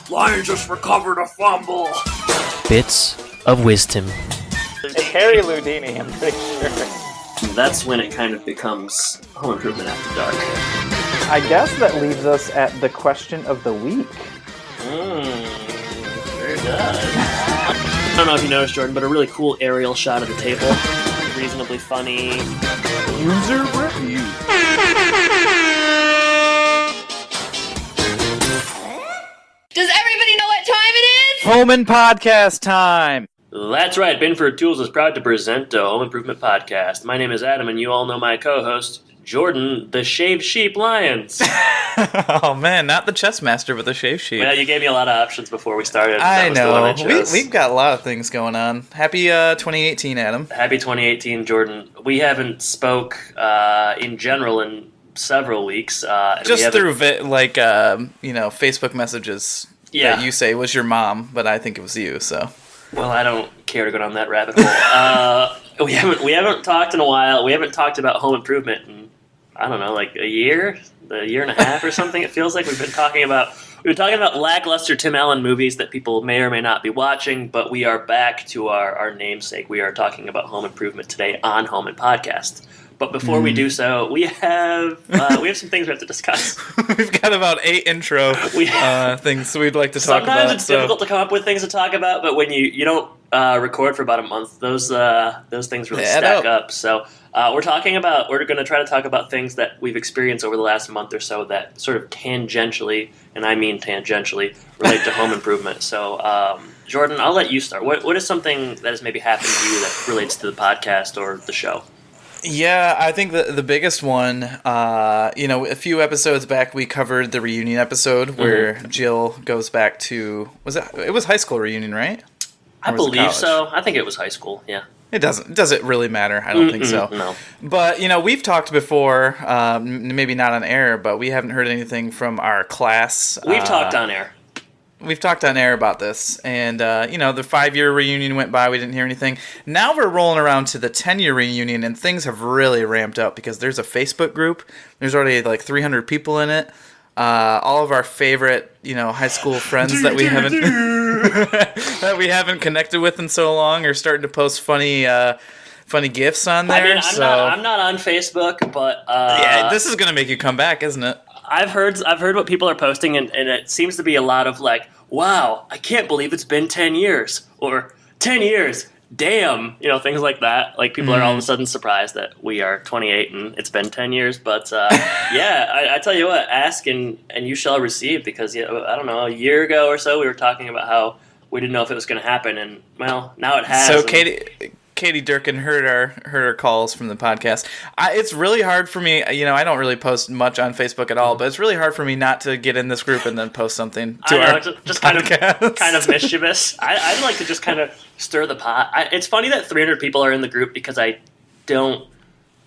Lions just recovered a fumble. Bits of wisdom. It's Harry Houdini, I'm pretty sure. That's when it kind of becomes Home Improvement After Dark. I guess that leaves us at the question of the week. Very good. I don't know if you noticed, Jordan, but a really cool aerial shot of the table. Reasonably funny. User review. Does everybody know what time it is? Home and podcast time. That's right. Binford Tools is proud to present a Home Improvement Podcast. My name is Adam, and you all know my co-host, Jordan, the Shaved Sheep Lyons. Oh man, not the chess master, but the shaved sheep. Well, you gave me a lot of options before we started. I know. We've We've got a lot of things going on. Happy 2018, Adam. Happy 2018, Jordan. We haven't spoke in general in several weeks. Just through Facebook messages that you say was your mom, but I think it was you. So. Well, I don't care to go down that rabbit hole. We haven't talked in a while. We haven't talked about home improvement in, I don't know, like a year and a half or something. It feels like we've been talking about lackluster Tim Allen movies that people may or may not be watching, but we are back to our namesake. We are talking about home improvement today on Home and Podcast. But before we do so, we have some things we have to discuss. We've got about 8 intro things we'd like to talk about. Sometimes it's difficult to come up with things to talk about, but when you don't record for about a month, those things really stack up. So we're going to try to talk about things that we've experienced over the last month or so that sort of tangentially, and I mean tangentially, relate to home improvement. So Jordan, I'll let you start. What is something that has maybe happened to you that relates to the podcast or the show? Yeah, I think the biggest one, a few episodes back we covered the reunion episode where Jill goes back to, it was high school reunion, right? I believe so. I think it was high school, yeah. Does it really matter? I don't think so. No. But, we've talked before, maybe not on air, but we haven't heard anything from our class. We've talked on air. We've talked on air about this, and, the 5-year reunion went by, we didn't hear anything. Now we're rolling around to the 10-year reunion, and things have really ramped up, because there's a Facebook group, there's already, 300 people in it, all of our favorite, high school friends that we haven't connected with in so long are starting to post funny GIFs on there. I mean, I'm not on Facebook, but... yeah, this is going to make you come back, isn't it? I've heard what people are posting, and it seems to be a lot of wow, I can't believe it's been 10 years, or 10 years, damn, things like that. People are all of a sudden surprised that we are 28 and it's been 10 years, but yeah, I tell you what, ask and you shall receive, because I don't know, a year ago or so we were talking about how we didn't know if it was going to happen, and well, now it has. So Katie Durkin heard our calls from the podcast. It's really hard for me. I don't really post much on Facebook at all, but it's really hard for me not to get in this group and then post something to our just podcast. kind of mischievous. I'd like to just kind of stir the pot. It's funny that 300 people are in the group, because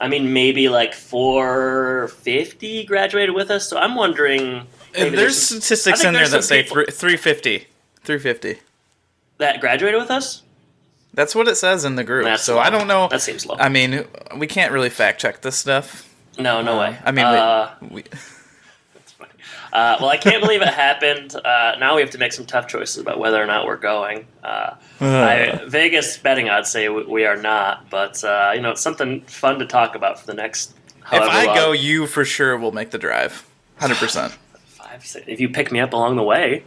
maybe 450 graduated with us. So I'm wondering. There's statistics in there that say 350. 350 that graduated with us. That's what it says in the group. That's so low. I don't know. That seems low. I mean, we can't really fact check this stuff. No way. I mean, that's funny. Well, I can't believe it happened. Now we have to make some tough choices about whether or not we're going. Vegas betting odds say we are not, but it's something fun to talk about for the next. If I go, you for sure will make the drive, 100%. If you pick me up along the way.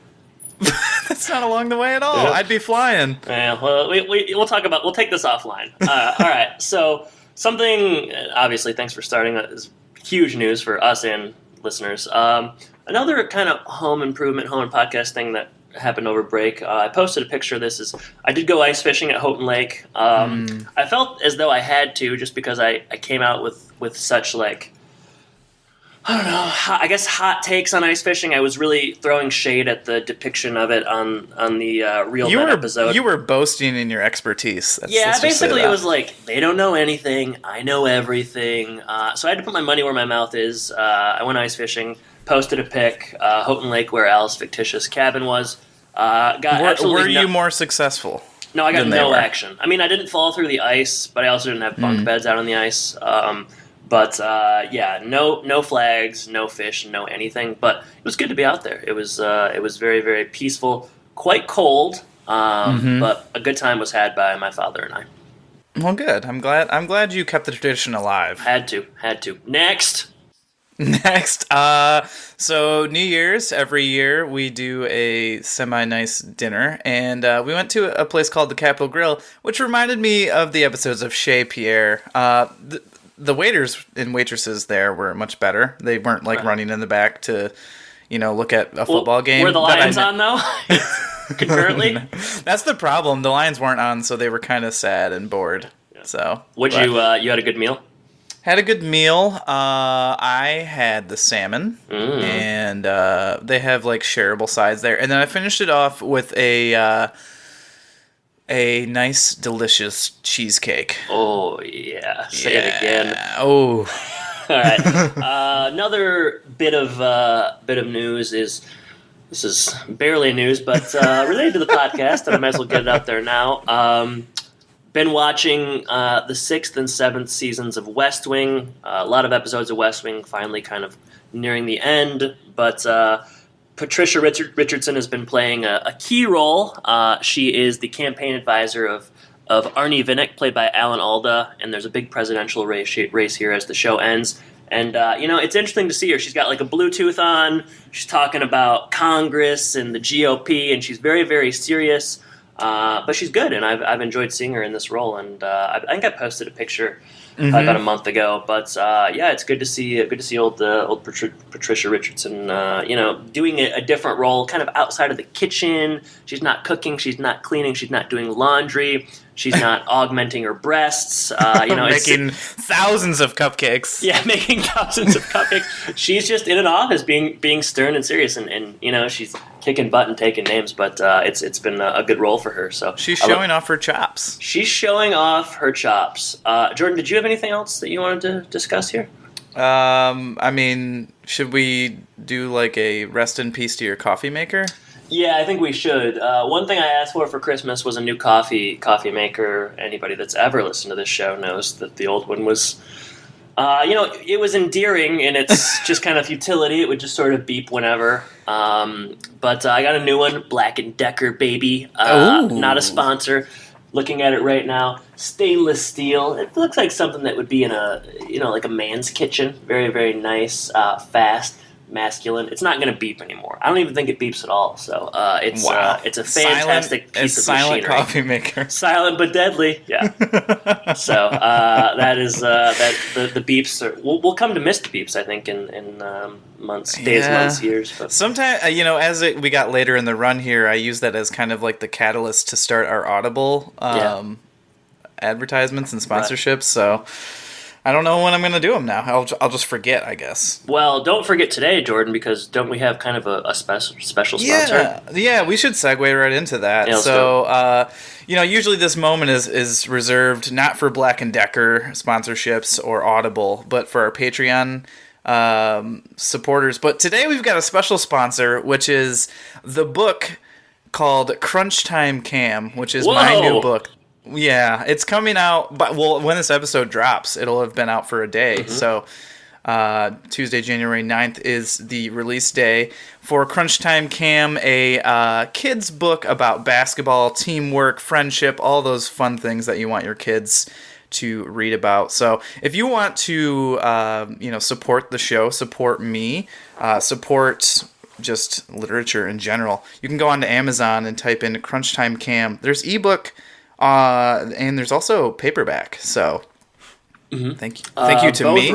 That's not along the way at all. Yeah. I'd be flying. Yeah, well, we'll talk about. We'll take this offline. All right. So something. Obviously, thanks for starting. That is huge news for us and listeners. Another kind of home and podcast thing that happened over break. I posted a picture of this. I did go ice fishing at Houghton Lake. I felt as though I had to, just because I came out with such I don't know, I guess hot takes on ice fishing. I was really throwing shade at the depiction of it on the Real Men episode. You were boasting in your expertise. Basically it was they don't know anything, I know everything. So I had to put my money where my mouth is. I went ice fishing, posted a pic, Houghton Lake, where Al's fictitious cabin was. Were you more successful? No, I got no action. I mean, I didn't fall through the ice, but I also didn't have bunk beds out on the ice. But no flags, no fish, no anything. But it was good to be out there. It was very, very peaceful, quite cold, but a good time was had by my father and I. Well, good. I'm glad you kept the tradition alive. Had to. Next. So New Year's, every year we do a semi-nice dinner, and we went to a place called the Capitol Grill, which reminded me of the episodes of Chez Pierre. The waiters and waitresses there were much better. They weren't running in the back to, look at a football game. Were the Lions on though? Concurrently? That's the problem. The Lions weren't on, so they were kind of sad and bored. Yeah. So, you had a good meal? Had a good meal. I had the salmon, and they have shareable sides there. And then I finished it off with a nice, delicious cheesecake. Oh yeah, say it again. Oh, all right. Another bit of news is. This is barely news, but related to the podcast, and I might as well get it out there now. Been watching the 6th and 7th seasons of West Wing. A lot of episodes of West Wing finally kind of nearing the end, but Patricia Richardson has been playing a key role. She is the campaign advisor of Arnie Vinnick, played by Alan Alda, and there's a big presidential race here as the show ends. And, it's interesting to see her. She's got a Bluetooth on. She's talking about Congress and the GOP, and she's very, very serious. But she's good, and I've enjoyed seeing her in this role. And I think I posted a picture about a month ago. But it's good to see old Patricia Richardson, doing a different role, kind of outside of the kitchen. She's not cooking. She's not cleaning. She's not doing laundry. She's not augmenting her breasts. Making thousands of cupcakes. Yeah, making thousands of cupcakes. She's just in an office being stern and serious, and she's kicking butt and taking names. But it's been a good role for her. So she's showing off her chops. She's showing off her chops. Jordan, did you have anything else that you wanted to discuss here? Should we do a rest in peace to your coffee maker? Yeah, I think we should. One thing I asked for Christmas was a new coffee maker. Anybody that's ever listened to this show knows that the old one was, it was endearing in its just kind of utility. It would just sort of beep whenever. But I got a new one, Black & Decker, baby. Not a sponsor. Looking at it right now, stainless steel. It looks like something that would be in a man's kitchen. Very, very nice, fast. Masculine. It's not going to beep anymore. I don't even think it beeps at all. So it's a fantastic piece of machinery. Silent coffee maker. Silent but deadly. Yeah. So that is the beeps. We'll come to miss the beeps. I think in months, years. But sometimes we got later in the run here, I use that as kind of the catalyst to start our Audible advertisements and sponsorships. Right. So. I don't know when I'm going to do them now. I'll just forget, I guess. Well, don't forget today, Jordan, because don't we have kind of a special sponsor? Yeah, we should segue right into that. Yeah, so, usually this moment is reserved not for Black & Decker sponsorships or Audible, but for our Patreon supporters. But today we've got a special sponsor, which is the book called Crunch Time Cam, which is my new book. Yeah, it's coming out, but when this episode drops, it'll have been out for a day. Mm-hmm. So Tuesday, January 9th is the release day for Crunch Time Cam, a kid's book about basketball, teamwork, friendship, all those fun things that you want your kids to read about. So if you want to, support the show, support me, support just literature in general, you can go onto Amazon and type in Crunch Time Cam. There's ebook. And there's also paperback, so thank you to both me.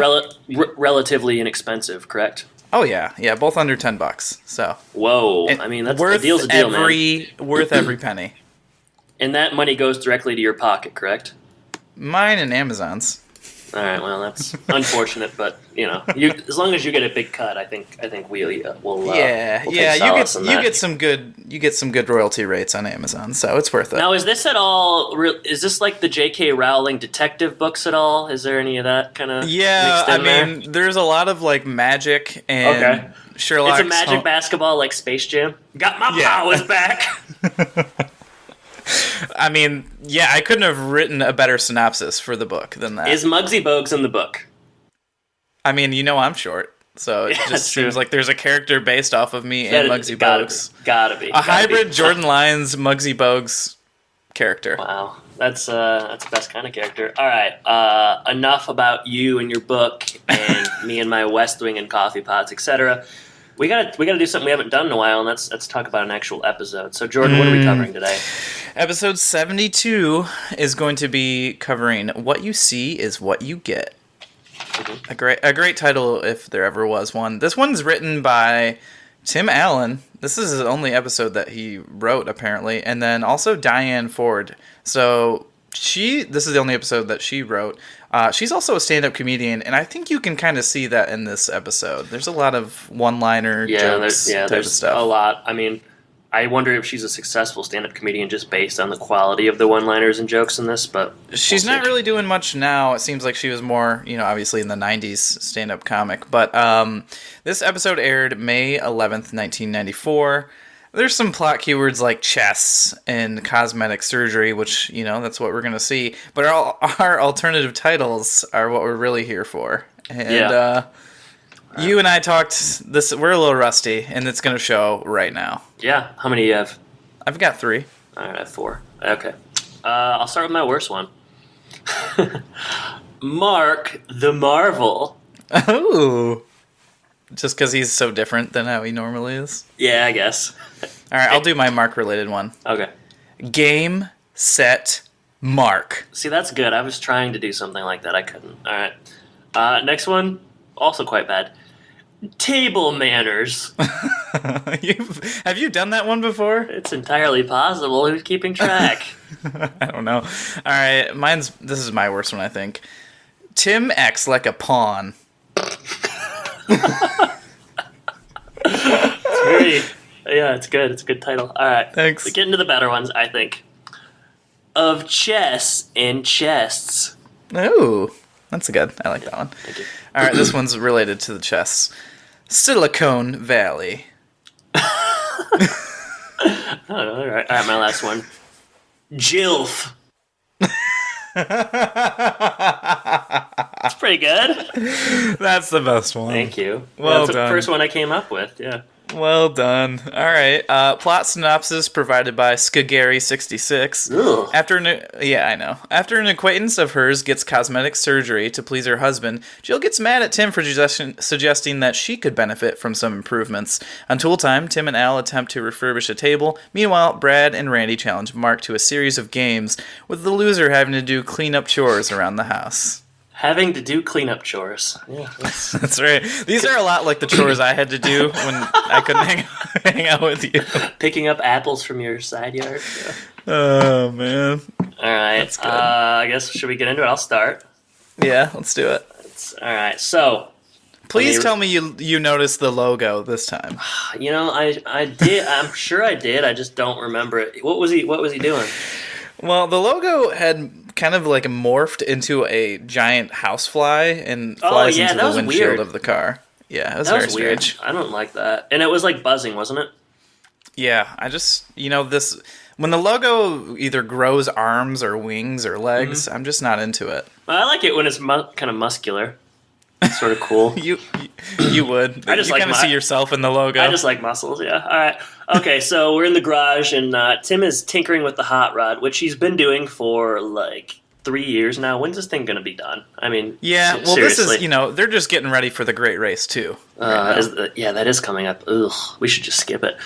Relatively inexpensive, correct? Oh yeah, both under $10. So whoa, that's worth a deal's a deal, man. Worth every penny. And that money goes directly to your pocket, correct? Mine and Amazon's. All right, well that's unfortunate, but as long as you get a big cut, I think we'll we'll you get some good royalty rates on Amazon, so it's worth it. Now, is this at all? Is this like the J.K. Rowling detective books at all? Is there any of that kind of? Yeah, there's a lot of magic and Sherlock. It's a magic basketball like Space Jam. Got my powers back. I couldn't have written a better synopsis for the book than that. Is Muggsy Bogues in the book? I mean, I'm short. So it just seems like there's a character based off of me and Muggsy Bogues. Gotta be. A hybrid Jordan Lyons, Muggsy Bogues character. Wow. That's the best kind of character. All right. Enough about you and your book and me and my West Wing and coffee pots, etc. We gotta do something we haven't done in a while, and let's talk about an actual episode. So, Jordan, what are we covering today? Episode 72 is going to be covering What You See Is What You Get. Mm-hmm. A great title if there ever was one. This one's written by Tim Allen. This is the only episode that he wrote, apparently, and then also Diane Ford. So this is the only episode that she wrote. She's also a stand-up comedian, and I think you can kind of see that in this episode. There's a lot of one-liner jokes type of stuff. A lot. I mean, I wonder if she's a successful stand-up comedian just based on the quality of the one-liners and jokes in this, but she's not really doing much now. It seems like she was more, obviously in the 90s stand-up comic. But this episode aired May 11th, 1994. There's some plot keywords like chess and cosmetic surgery, which, that's what we're going to see. But our alternative titles are what we're really here for. And you and I talked this. We're a little rusty, and it's going to show right now. Yeah. How many do you have? I've got 3. All right, I have 4. Okay. I'll start with my worst one. Mark the Marvel. Oh. Just because he's so different than how he normally is? Yeah, I guess. All right, I'll do my Mark-related one. Okay. Game, set, Mark. See, that's good. I was trying to do something like that. I couldn't. All right. Next one, also quite bad. Table manners. Have you done that one before? It's entirely possible. Who's keeping track? I don't know. All right, this is my worst one, I think. Tim acts like a pawn. It's good. It's a good title. All right. Thanks. We get into the better ones, I think. Of chess and chests. Oh, that's good. I like that one. Thank you. All right, this one's related to the chess. Silicon Valley. Oh, all right, my last one. Jilf. It's pretty good. That's the best one. Thank you. Well That's done. the first one I came up with, yeah. Well done. All right. Plot synopsis provided by Skagary66. Ugh. After an acquaintance of hers gets cosmetic surgery to please her husband, Jill gets mad at Tim for suggesting that she could benefit from some improvements. On tool time, Tim and Al attempt to refurbish a table. Meanwhile, Brad and Randy challenge Mark to a series of games, with the loser having to do cleanup chores around the house. Having to do cleanup chores. Yeah, That's right. These are a lot like the chores I had to do when I couldn't hang out with you. Picking up apples from your side yard. Yeah. Oh, man. All right. That's good. I guess, should we get into it? I'll start. Yeah, let's do it. All right. So, please tell me you noticed the logo this time. I did. I'm sure I did. I just don't remember it. What was he doing? Well, the logo had kind of like morphed into a giant housefly and flies into the windshield of the car. Yeah, it was very strange. Weird. I don't like that. And it was like buzzing, wasn't it? Yeah, I just, this, when the logo either grows arms or wings or legs, I'm just not into it. I like it when it's kind of muscular. It's sort of cool. You would. I just kind of see yourself in the logo. I just like muscles, yeah. All right. Okay, so we're in the garage, and Tim is tinkering with the hot rod, which he's been doing for like 3 years now. When's this thing going to be done? I mean, well, seriously. This is, they're just getting ready for the Great Race, too. That is coming up. Ugh, we should just skip it.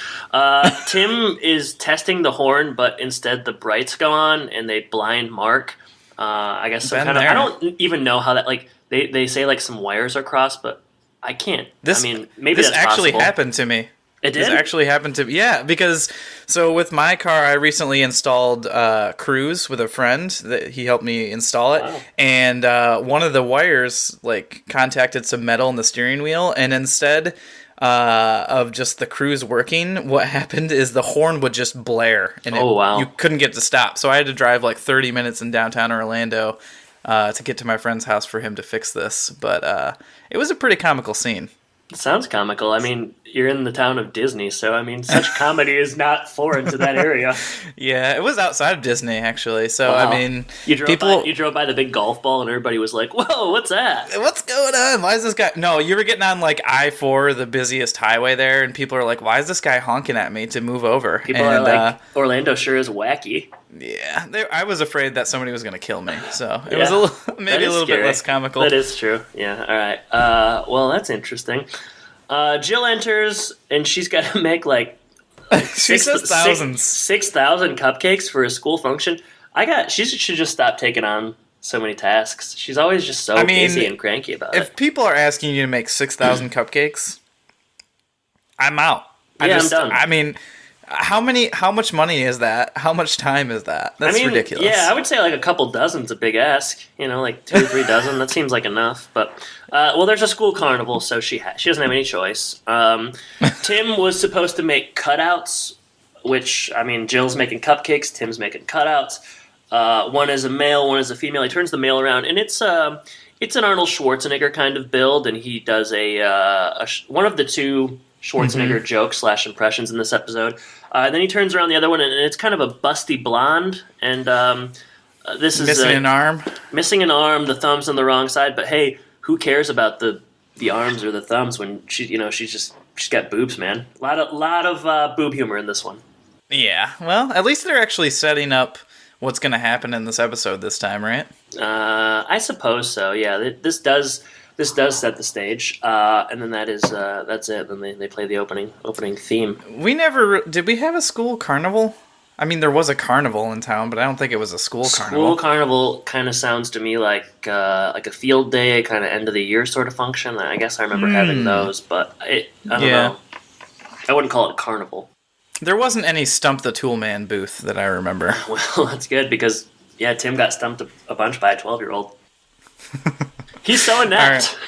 Tim is testing the horn, but instead the brights go on, and they blind Mark. I guess some kind of... I don't even know how that... Like, they say like some wires are crossed, but I can't. Maybe this that's actually possible. happened to me. It did? This actually happened to me. Yeah, because so with my car, I recently installed Cruise with a friend. That he helped me install it, and one of the wires like contacted some metal in the steering wheel, and instead of just the Cruise working, what happened is the horn would just blare, and you couldn't get to stop. So I had to drive like 30 minutes in downtown Orlando to get to my friend's house for him to fix this. But it was a pretty comical scene. Sounds comical. I mean, you're in the town of Disney, so I mean, such comedy is not foreign to that area. Yeah, it was outside of Disney actually. So Wow. I mean, You drove by the big golf ball, and everybody was like, "Whoa, what's that?" what's going on? Why is this guy? No, you were getting on like I-4, the busiest highway there, and people are like, "Why is this guy honking at me to move over?" People are like, "Orlando sure is wacky." Yeah, I was afraid that somebody was going to kill me, so it Yeah. was maybe a little scary. bit less comical. That is true. Yeah. All right. Well, that's interesting. Jill enters, and she's got to make like She says thousands. 6,000 cupcakes for a school function. She should just stop taking on so many tasks. She's always just so busy and cranky about it. If people are asking you to make 6,000 cupcakes, I'm out. I'm done. I mean, how much money is that? How much time is that? That's ridiculous. Yeah, I would say like a couple dozen's a big ask. You know, like 2 or 3 dozen. That seems like enough. But well, there's a school carnival, so she doesn't have any choice. Tim was supposed to make cutouts, which I mean, Jill's making cupcakes. Tim's making cutouts. One is a male, one is a female. He turns the male around, and it's an Arnold Schwarzenegger kind of build, and he does one of the two Schwarzenegger jokes / impressions in this episode. Then he turns around the other one, and it's kind of a busty blonde, and this is missing an arm. Missing an arm, the thumb's on the wrong side. But hey, who cares about the arms or the thumbs when she's got boobs, man. A lot of boob humor in this one. Yeah, well, at least they're actually setting up what's going to happen in this episode this time, right? I suppose so. Yeah, this does set the stage, and then that's it. Then they play the opening theme. Did we have a school carnival? I mean, there was a carnival in town, but I don't think it was a school carnival. School carnival kind of sounds to me like a field day, kind of end of the year sort of function. I guess I remember having those, but I don't know. I wouldn't call it a carnival. There wasn't any Stump the Toolman booth that I remember. Well, that's good because Tim got stumped a bunch by a 12-year-old. He's so inept.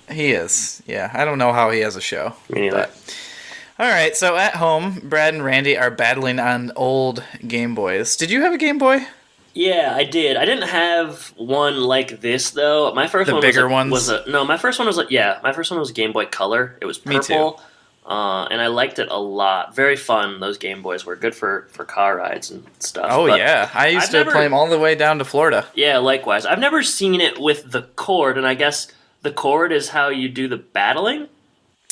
Right. He is. Yeah, I don't know how he has a show. Me neither. All right, so at home, Brad and Randy are battling on old Game Boys. Did you have a Game Boy? Yeah, I did. I didn't have one like this though. My first one was Game Boy Color. It was purple. Me too. And I liked it a lot. Very fun. Those Game Boys were good for car rides and stuff. Oh, yeah. I used to play them all the way down to Florida. Yeah, likewise. I've never seen it with the cord, and I guess the cord is how you do the battling?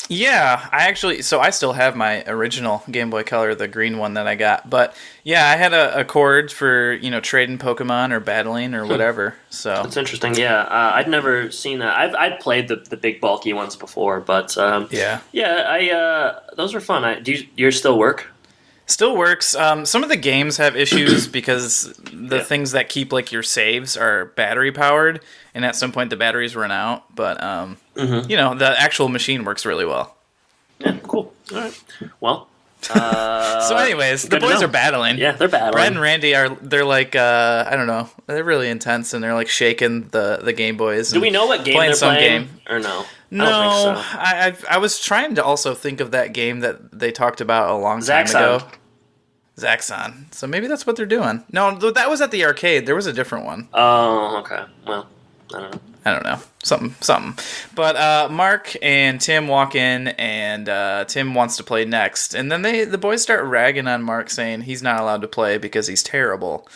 Yeah, I still have my original Game Boy Color, the green one that I got. But yeah, I had a cord for, trading Pokemon or battling or whatever. So that's interesting. Yeah, I'd never seen that. I'd played the big bulky ones before, but those were fun. Yours still work? Still works. Some of the games have issues because the things that keep like your saves are battery powered, and at some point the batteries run out. But the actual machine works really well. Yeah, cool. All right. Well. So, anyways, the boys are battling. Yeah, they're battling. Brad and Randy they're like I don't know, they're really intense, and they're like shaking the Game Boys. Do we know what game they're playing? Or no? No, I don't think so. I was trying to also think of that game that they talked about a long time ago. Zaxxon. So maybe that's what they're doing. No, that was at the arcade. There was a different one. Oh, okay. Well, I don't know. Something. But Mark and Tim walk in, and Tim wants to play next. And then the boys start ragging on Mark, saying he's not allowed to play because he's terrible.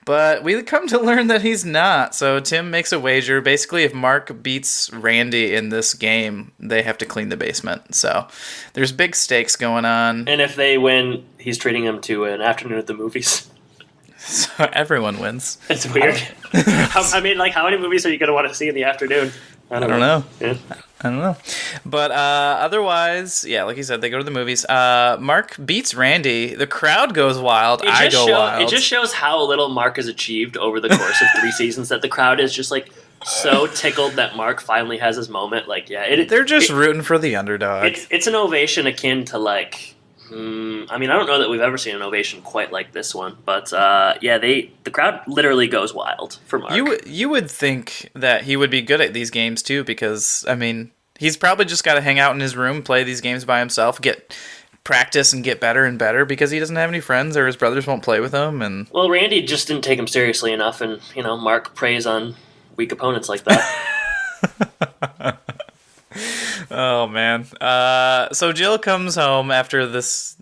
But we come to learn that he's not. So Tim makes a wager. Basically, if Mark beats Randy in this game, they have to clean the basement. So there's big stakes going on. And if they win, he's treating them to an afternoon at the movies. So everyone wins. It's weird. How many movies are you going to want to see in the afternoon? I don't know. Yeah. I don't know. But otherwise, yeah, like you said, they go to the movies. Mark beats Randy. The crowd goes wild. I go wild. It just shows how little Mark has achieved over the course of 3 seasons, that the crowd is just like so tickled that Mark finally has his moment. Like, yeah, they're just rooting for the underdog. It's an ovation akin to like. I don't know that we've ever seen an ovation quite like this one, but the crowd literally goes wild for Mark. You would think that he would be good at these games too, because he's probably just got to hang out in his room, play these games by himself, get practice, and get better and better because he doesn't have any friends or his brothers won't play with him. And well, Randy just didn't take him seriously enough, and Mark preys on weak opponents like that. Oh man. So Jill comes home after this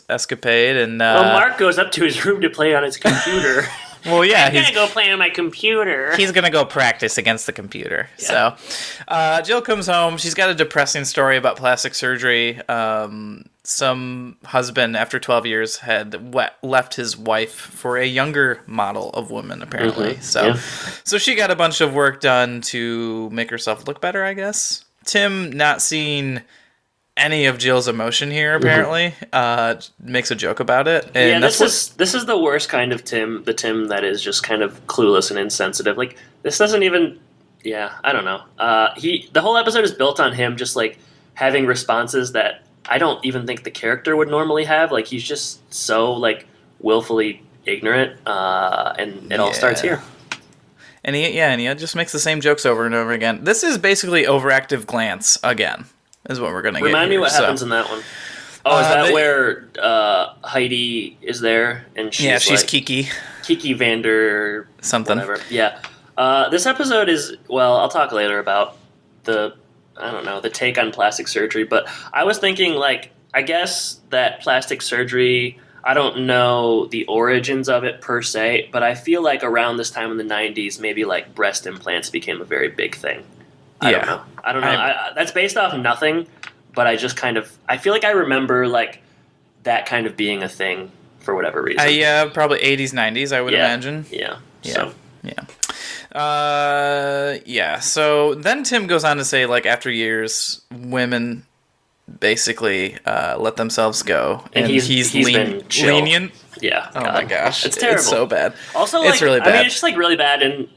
escapade, and Well, Mark goes up to his room to play on his computer. well, yeah, I'm gonna go play on my computer. he's gonna go practice against the computer. Yeah. So, Jill comes home. She's got a depressing story about plastic surgery. Some husband, after 12 years, had left his wife for a younger model of woman, apparently. So she got a bunch of work done to make herself look better, I guess. Tim, not seeing any of Jill's emotion here, apparently, makes a joke about it. And this is the worst kind of Tim, the Tim that is just kind of clueless and insensitive. Like, this doesn't even, I don't know. The whole episode is built on him just, like, having responses that I don't even think the character would normally have. Like, he's just so, like, willfully ignorant, and it all starts here. And he just makes the same jokes over and over again. This is basically overactive glance again, is what we're going to get. Remind me what happens in that one. Oh, is that where Heidi is there? And she's like, Kiki. Kiki Vander... something. Whatever. Yeah. This episode is... Well, I'll talk later about the take on plastic surgery. But I was thinking, like, I guess that plastic surgery... I don't know the origins of it per se, but I feel like around this time in the 90s, maybe like breast implants became a very big thing. I don't know. That's based off nothing, but I just kind of, I feel like I remember like that kind of being a thing for whatever reason. Yeah, probably 80s, 90s, I would imagine. Yeah. So then Tim goes on to say, like, after years, women basically let themselves go, and he's lenient. Yeah. Oh my gosh, it's terrible. It's so bad. Also, it's really bad. I mean, it's just like really bad, and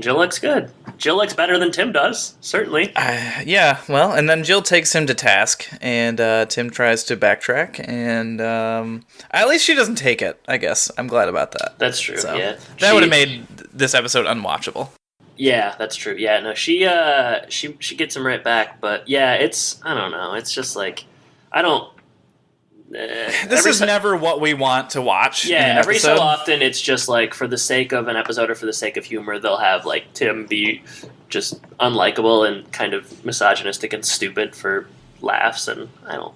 Jill looks good. Jill looks better than Tim does, certainly. Well, and then Jill takes him to task, and Tim tries to backtrack, and at least she doesn't take it. I guess I'm glad about that. That's true. So, yeah, that would have made this episode unwatchable. Yeah, that's true. Yeah, no, she gets him right back, but yeah, I don't know. It's just like I don't. This is never what we want to watch. Yeah, every so often it's just like for the sake of an episode or for the sake of humor, they'll have like Tim be just unlikable and kind of misogynistic and stupid for laughs, and I don't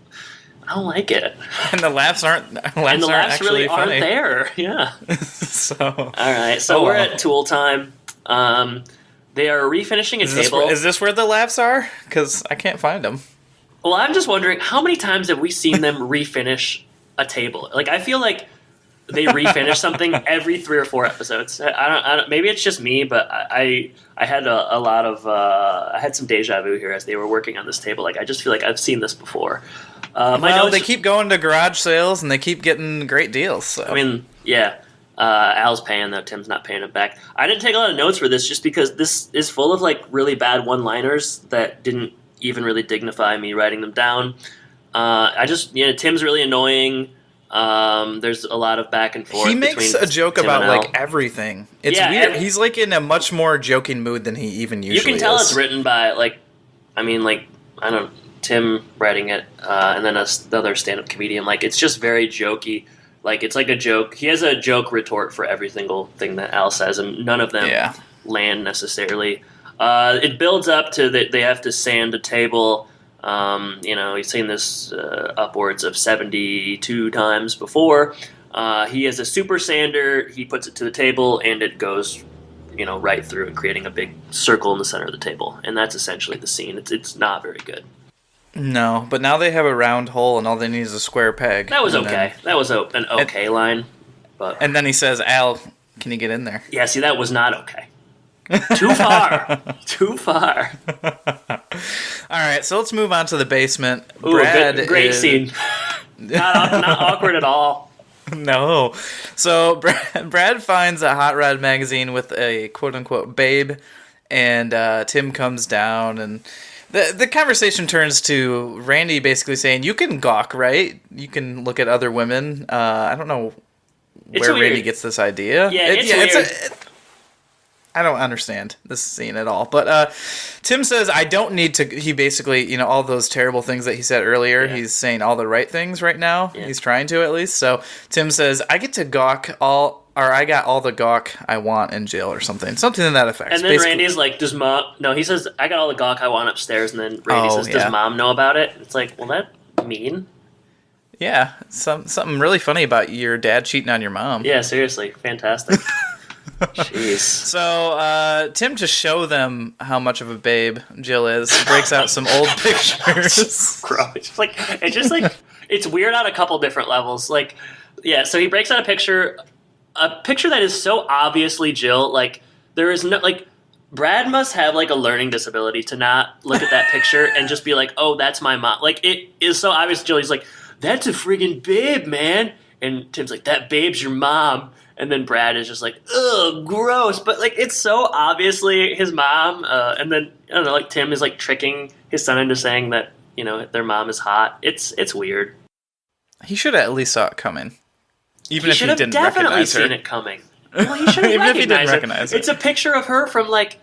like it. And the laughs aren't. And the laughs really aren't there. Yeah. So all right, so we're at Tool time. They are refinishing a table. Is this where the laughs are? Because I can't find them. Well, I'm just wondering, how many times have we seen them refinish a table? Like, I feel like they refinish something every 3 or 4 episodes. I don't. Maybe it's just me, but I had a lot of I had some deja vu here as they were working on this table. Like, I just feel like I've seen this before. They keep going to garage sales and they keep getting great deals. So. I mean, yeah. Al's paying, though Tim's not paying it back. I didn't take a lot of notes for this just because this is full of like really bad one-liners that didn't even really dignify me writing them down. Tim's really annoying. There's a lot of back and forth. He makes a joke Tim about like everything. It's weird. He's like in a much more joking mood than he even usually is. You can tell it's written by Tim writing it, and then another stand-up comedian. Like, it's just very jokey. Like, it's like a joke. He has a joke retort for every single thing that Al says, and none of them land necessarily. It builds up to that they have to sand a table. He's seen this upwards of 72 times before. He has a super sander. He puts it to the table, and it goes, right through and creating a big circle in the center of the table. And that's essentially the scene. It's not very good. No, but now they have a round hole, and all they need is a square peg. That was okay. That was an okay line. But and then he says, "Al, can you get in there?" Yeah, see, that was not okay. Too far. Too far. All right, so let's move on to the basement. Ooh, great scene. Not awkward at all. No. So Brad finds a Hot Rod magazine with a quote-unquote babe, and Tim comes down, and the conversation turns to Randy basically saying, you can gawk, right? You can look at other women. I don't know where Randy gets this idea. Yeah, it's weird. I don't understand this scene at all. But Tim says, I don't need to... He basically, all those terrible things that he said earlier, he's saying all the right things right now. Yeah. He's trying to, at least. So Tim says, I get to gawk all or I got all the gawk I want in jail or something to that effect. And then Basically, Randy's like, does mom... No, he says, I got all the gawk I want upstairs. And then Randy says, does mom know about it? It's like, well, that mean? Yeah, something really funny about your dad cheating on your mom. Yeah, seriously. Fantastic. Jeez. So, Tim, to show them how much of a babe Jill is, breaks out some old pictures. Gross. It's weird on a couple different levels. Like, yeah, so he breaks out a picture that is so obviously Jill. Like, there is no, like, Brad must have, like, a learning disability to not look at that picture and just be like, oh, that's my mom. Like, it is so obvious Jill. He's like, that's a friggin' babe, man. And Tim's like, that babe's your mom. And then Brad is just like, ugh, gross. But, like, it's so obviously his mom. And then, I don't know, like, Tim is, like, tricking his son into saying that, you know, their mom is hot. It's weird. He should have at least saw it coming. Even if he didn't definitely recognize her. seen it coming. Well, he should have Even if he didn't recognized recognize it. it. It's a picture of her from, like,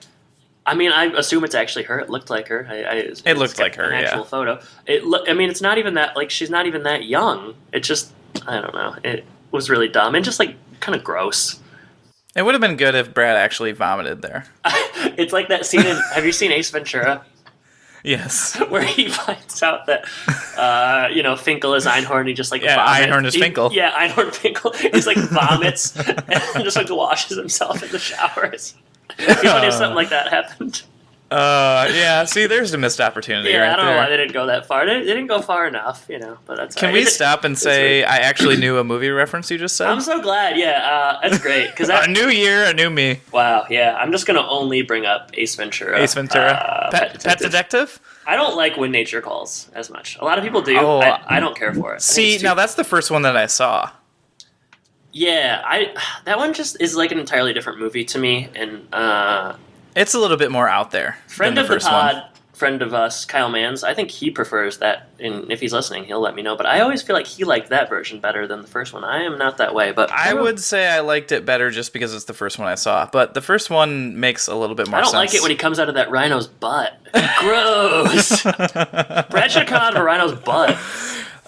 I mean, I assume it's actually her. It looked like her. It looked like her, an actual photo. I mean, it's not even that, like, she's not even that young. It just, I don't know. It was really dumb and just, like, kind of gross. It would have been good if Brad actually vomited there. It's like that scene in, have you seen Ace Ventura? Yes. Where he finds out that, Finkel is Einhorn. He just, like, vomits. Einhorn is Finkel. Yeah, Einhorn Finkel. He's, like, vomits and just, like, washes himself in the showers. It'd be funny if something like that happened. Yeah, see, there's a missed opportunity right I don't there. know why they didn't go that far. They didn't go far enough, but that's Can we stop and say I actually knew a movie reference you just said? I'm so glad, that's great. Cause a new year, a new me. Wow, yeah, I'm just going to only bring up Ace Ventura. Ace Ventura. Pet Detective? I don't like When Nature Calls as much. A lot of people do. Oh, I don't care for it. See, now that's the first one that I saw. Yeah, that one just is like an entirely different movie to me, and it's a little bit more out there. Friend than of the first pod, one. Friend of us, Kyle Manns, I think he prefers that, and if he's listening, he'll let me know. But I always feel like he liked that version better than the first one. I am not that way, but I would say I liked it better just because it's the first one I saw. But the first one makes a little bit more sense. I don't like it when he comes out of that rhino's butt. Gross. Brad should come out of a rhino's butt.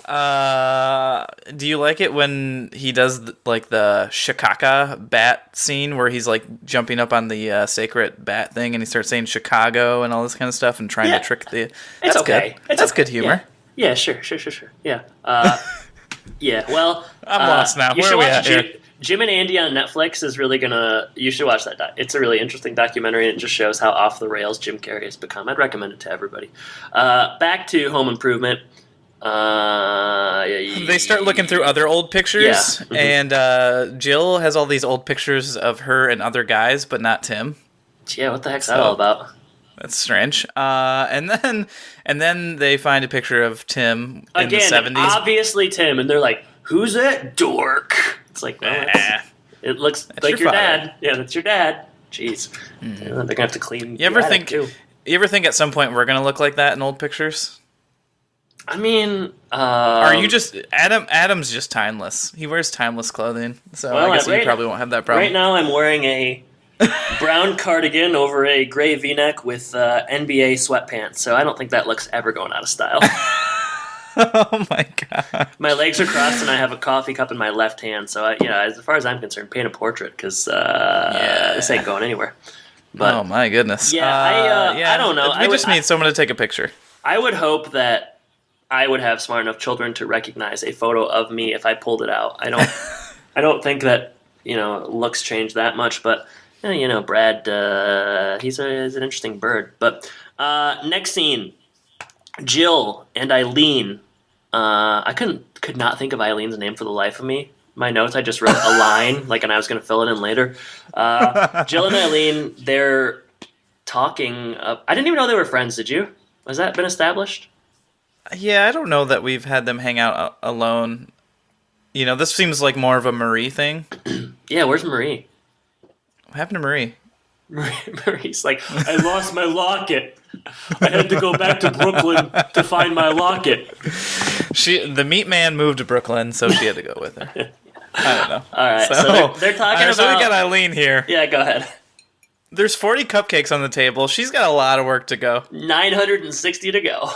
Do you like it when he does the Chicago bat scene where he's like jumping up on the sacred bat thing and he starts saying Chicago and all this kind of stuff and trying to trick the... That's okay. Good. That's good humor. Yeah, sure. Yeah. Yeah, well... I'm lost now. Where are we at here? Jim and Andy on Netflix is really gonna... You should watch that. It's a really interesting documentary and it just shows how off the rails Jim Carrey has become. I'd recommend it to everybody. Back to Home Improvement. They start looking through other old pictures, yeah. Mm-hmm. And Jill has all these old pictures of her and other guys, but not Tim. Yeah, what the heck's that all about? That's strange. And then they find a picture of Tim in the 70s. Obviously Tim, and they're like, "Who's that dork?" It's like, it looks like your dad. Yeah, that's your dad. Jeez, they're gonna have to clean. You ever think at some point we're gonna look like that in old pictures? I mean, are you just Adam's just timeless. He wears timeless clothing, so I guess you probably won't have that problem. Right now, I'm wearing a brown cardigan over a gray V-neck with NBA sweatpants, so I don't think that look's ever going out of style. Oh my god! My legs are crossed, and I have a coffee cup in my left hand. So, as far as I'm concerned, paint a portrait because this ain't going anywhere. But, oh my goodness! I don't know. We just need someone to take a picture. I would hope that I would have smart enough children to recognize a photo of me if I pulled it out. I don't think that looks change that much, but Brad, he's an interesting bird. But next scene, Jill and Eileen. I could not think of Eileen's name for the life of me. My notes, I just wrote a line, and I was going to fill it in later. Jill and Eileen, they're talking. I didn't even know they were friends. Did you? Has that been established? Yeah, I don't know that we've had them hang out alone. This seems like more of a Marie thing. Yeah, where's Marie? What happened to Marie? Marie's like, I lost my locket. I had to go back to Brooklyn to find my locket. The meat man moved to Brooklyn, so she had to go with her. I don't know. All right, so they're talking about... So we got Eileen here. Yeah, go ahead. There's 40 cupcakes on the table. She's got a lot of work to go. 960 to go.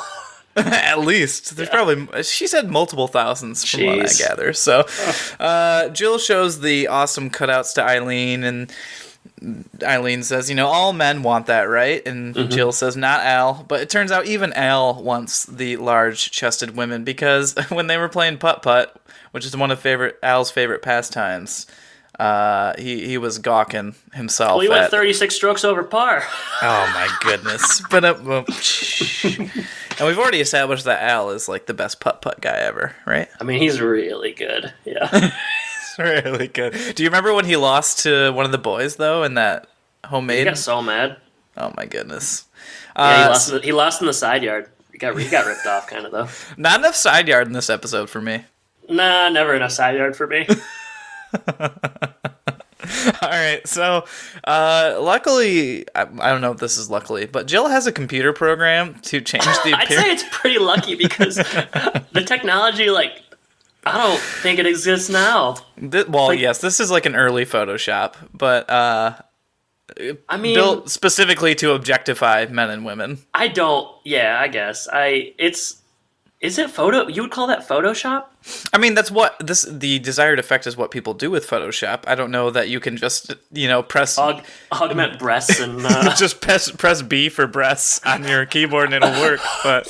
At least. There's probably... She said multiple thousands from what I gather. So Jill shows the awesome cutouts to Eileen, and Eileen says, all men want that, right? And Jill says, not Al. But it turns out even Al wants the large-chested women, because when they were playing putt-putt, which is one of Al's favorite pastimes, he was gawking himself. Well, he went 36 strokes over par. Oh my goodness! But and we've already established that Al is like the best putt guy ever, right? I mean, he's really good. Yeah, he's really good. Do you remember when he lost to one of the boys though in that homemade? He got so mad. Oh my goodness! Yeah, he lost in the side yard. He got ripped off, kind of though. Not enough side yard in this episode for me. Nah, never enough side yard for me. All right, so luckily, I don't know if this is luckily, but Jill has a computer program to change the appearance. I'd say it's pretty lucky because the technology, I don't think it exists now. Yes, this is like an early Photoshop, but I mean, built specifically to objectify men and women. I guess. Is it photo? You would call that Photoshop? I mean, that's what the desired effect is what people do with Photoshop. I don't know that you can just, press... Augment breasts and... just press B for breasts on your keyboard and it'll work, but...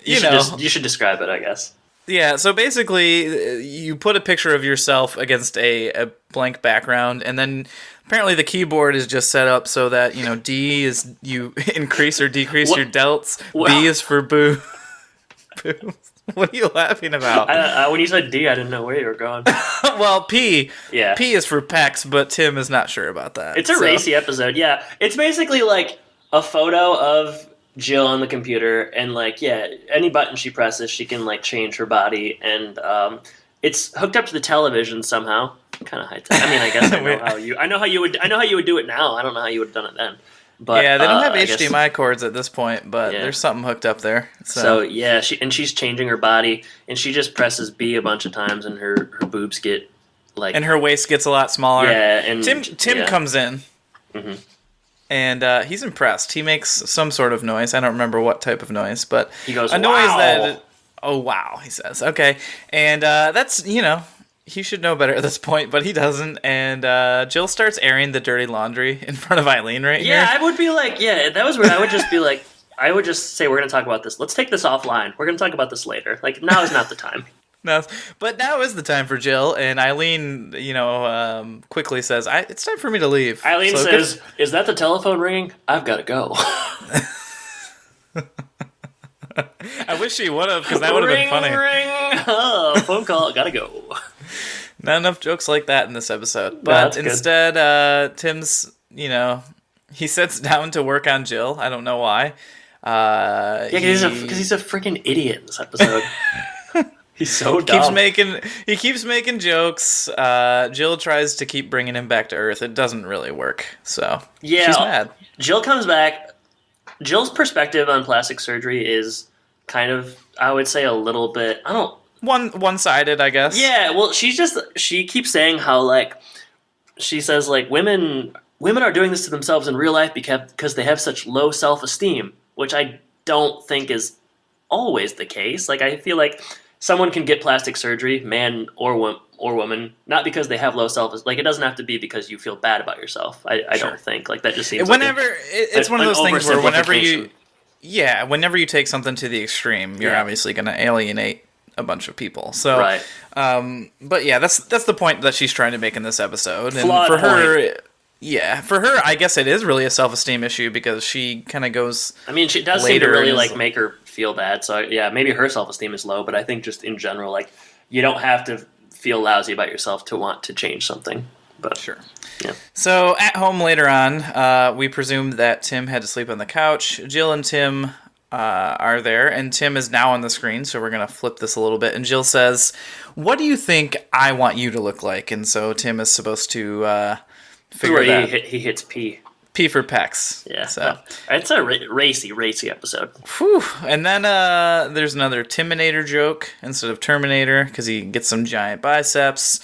you should describe it, I guess. Yeah, so basically, you put a picture of yourself against a blank background, and then apparently the keyboard is just set up so that, D is you increase or decrease your delts, B is for boo. What are you laughing about? When you said D, I didn't know where you were going. Well, P. Yeah. P is for pecs, but Tim is not sure about that. It's a racy episode, yeah. It's basically like a photo of Jill on the computer, and any button she presses, she can change her body, and it's hooked up to the television somehow. Kind of high tech. I mean, I guess I know how you would do it now. I don't know how you would have done it then. But yeah, they don't have HDMI cords at this point, but there's something hooked up there. So yeah, she's changing her body, and she just presses B a bunch of times, and her boobs get and her waist gets a lot smaller. Yeah, and Tim comes in, and he's impressed. He makes some sort of noise. I don't remember what type of noise, but he goes, a noise wow. that oh wow, he says. Okay, and that's he should know better at this point, but he doesn't. And Jill starts airing the dirty laundry in front of Eileen here. Yeah, I would be that was weird. I would just be I would just say, we're going to talk about this. Let's take this offline. We're going to talk about this later. Now is not the time. No, but now is the time for Jill, and Eileen, quickly says, it's time for me to leave. Eileen says, is that the telephone ringing? I've got to go. I wish she would have, because that would have been funny. Ring, oh, phone call, gotta go. Not enough jokes like that in this episode. But instead, Tim's, he sits down to work on Jill. I don't know why. Because he's a freaking idiot in this episode. He's so dumb. He keeps making jokes. Jill tries to keep bringing him back to Earth. It doesn't really work. So she's mad. Jill comes back. Jill's perspective on plastic surgery is kind of, I would say, a little bit, one-sided, I guess. Yeah, well, she keeps saying how, she says, women are doing this to themselves in real life because they have such low self-esteem, which I don't think is always the case. I feel like someone can get plastic surgery, man or woman, not because they have low self-esteem. It doesn't have to be because you feel bad about yourself. I don't think. That just seems it's one of those things where whenever you take something to the extreme, you're obviously going to alienate a bunch of people. So, right. But yeah, that's the point that she's trying to make in this episode. And Flawed for her, point. Yeah, for her, I guess it is really a self-esteem issue because she kind of goes. I mean, she does seem to really make her feel bad. So yeah, maybe her self-esteem is low, but I think just in general, you don't have to feel lousy about yourself to want to change something. But sure. Yeah. So at home later on, we presumed that Tim had to sleep on the couch. Jill and Tim are there, and Tim is now on the screen, so we're going to flip this a little bit. And Jill says, "What do you think I want you to look like?" And so Tim is supposed to figure that. He hits P. P for pecs. Yeah. So it's a racy episode. Whew. And then there's another Timinator joke instead of Terminator because he gets some giant biceps.